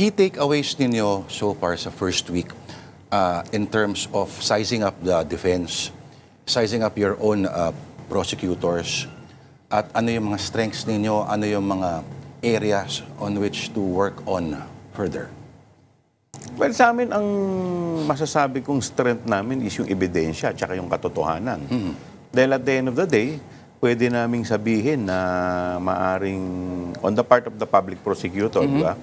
Key takeaways ninyo so far sa first week in terms of sizing up the defense, sizing up your own prosecutors, at ano yung mga strengths ninyo, ano yung mga areas on which to work on further? Well, sa amin, ang masasabi kong strength namin is yung ebidensya at yung katotohanan. Dahil at the end of the day, pwede naming sabihin na maaring, on the part of the public prosecutor, di ba?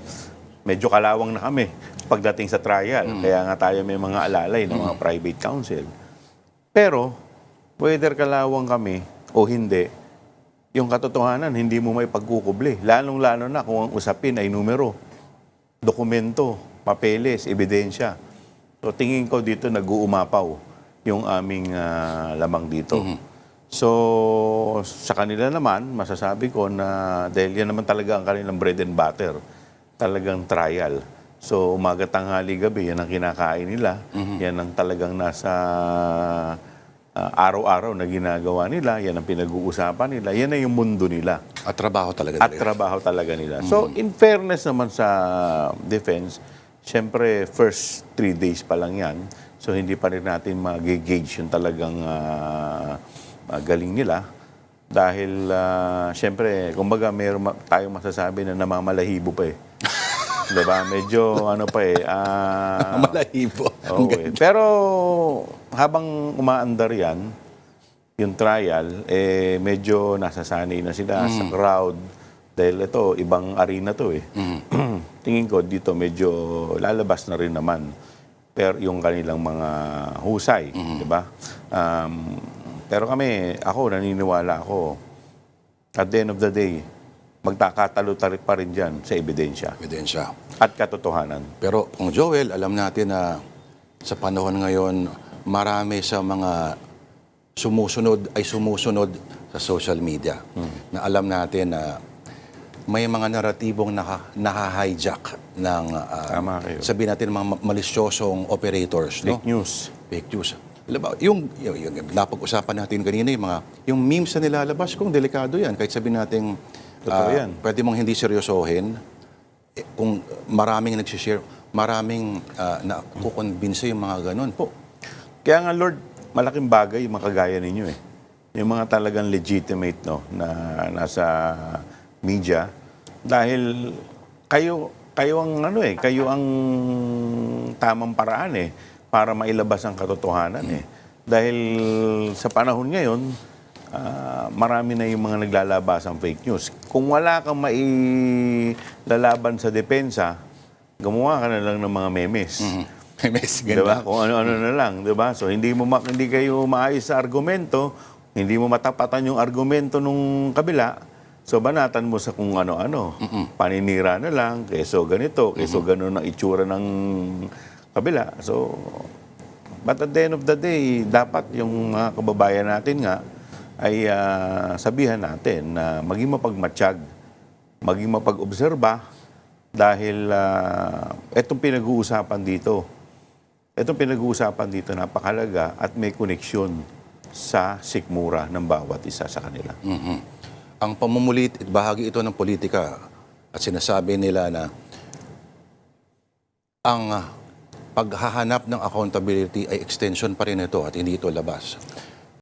Medyo kalawang na kami pagdating sa trial. Kaya nga tayo may mga alalay ng mga private counsel. Pero, whether kalawang kami o hindi, yung katotohanan, hindi mo may pagkukubli. Lalong-lalo na kung ang usapin ay numero, dokumento, papeles, ebidensya. So, tingin ko dito nag-uumapaw yung aming lamang dito. So, sa kanila naman, masasabi ko na dahil yan naman talaga ang kanilang bread and butter, talagang trial. So, umaga, tanghali, gabi, yan ang kinakain nila. Yan ang talagang nasa araw-araw na ginagawa nila. Yan ang pinag-uusapan nila. Yan na yung mundo nila. At trabaho talaga At trabaho talaga nila. So, in fairness naman sa defense, siyempre, first 3 days pa lang yan. So, hindi pa rin natin mag-gauge yung talagang galing nila. Dahil, siyempre, kumbaga, meron tayong masasabi na namamalahibo pa eh. Diba? Medyo, ano pa eh. Malahibo. Pero, habang umaandar yan, yung trial, eh, medyo nasasanay na sila sa crowd. Dahil ito, ibang arena to eh. Tingin ko dito medyo lalabas na rin naman pero yung kanilang mga husay, di ba? Pero kami, naniniwala ako, at the end of the day, magkakatalo-tarik pa rin dyan sa ebidensya. Ebidensya. At katotohanan. Pero kung Joel, alam natin na sa panahon ngayon, marami sa mga sumusunod sa social media. Na alam natin na may mga naratibong naka-hijack ng, sabihin natin, mga malisyosong operators. Fake news. Fake news. Alam ba, yung napag-usapan natin kanina, yung memes na nilalabas, kung delikado yan. Kahit sabihin natin, pwede mong hindi seryosohin. Kung maraming nagsishare, maraming nakukonbinse yung mga ganun po. Kaya nga, Lord, malaking bagay yung makagaya ninyo eh. Yung mga talagang legitimate no, na nasa media. Dahil kayo ang tamang paraan eh para mailabas ang katotohanan eh. Dahil sa panahon ngayon, marami na yung mga naglalabas ang fake news. Kung wala kang mailalaban sa depensa, gumawa ka na lang ng mga memes. Memes, ganda. Diba? Kung ano-ano na lang, diba? So hindi kayo maayos sa argumento, hindi mo matapatan yung argumento nung kabila. So, banatan mo sa kung ano-ano. Paninira na lang, keso ganito, keso gano'n ang itsura ng kabila. So, but at the end of the day, dapat yung mga kababayan natin nga ay sabihan natin na maging mapagmatsyag, maging mapag-obserba dahil itong pinag-uusapan dito napakalaga at may koneksyon sa sikmura ng bawat isa sa kanila. Ang pamumulit, bahagi ito ng politika at sinasabi nila na ang paghahanap ng accountability ay extension pa rin ito at hindi ito labas.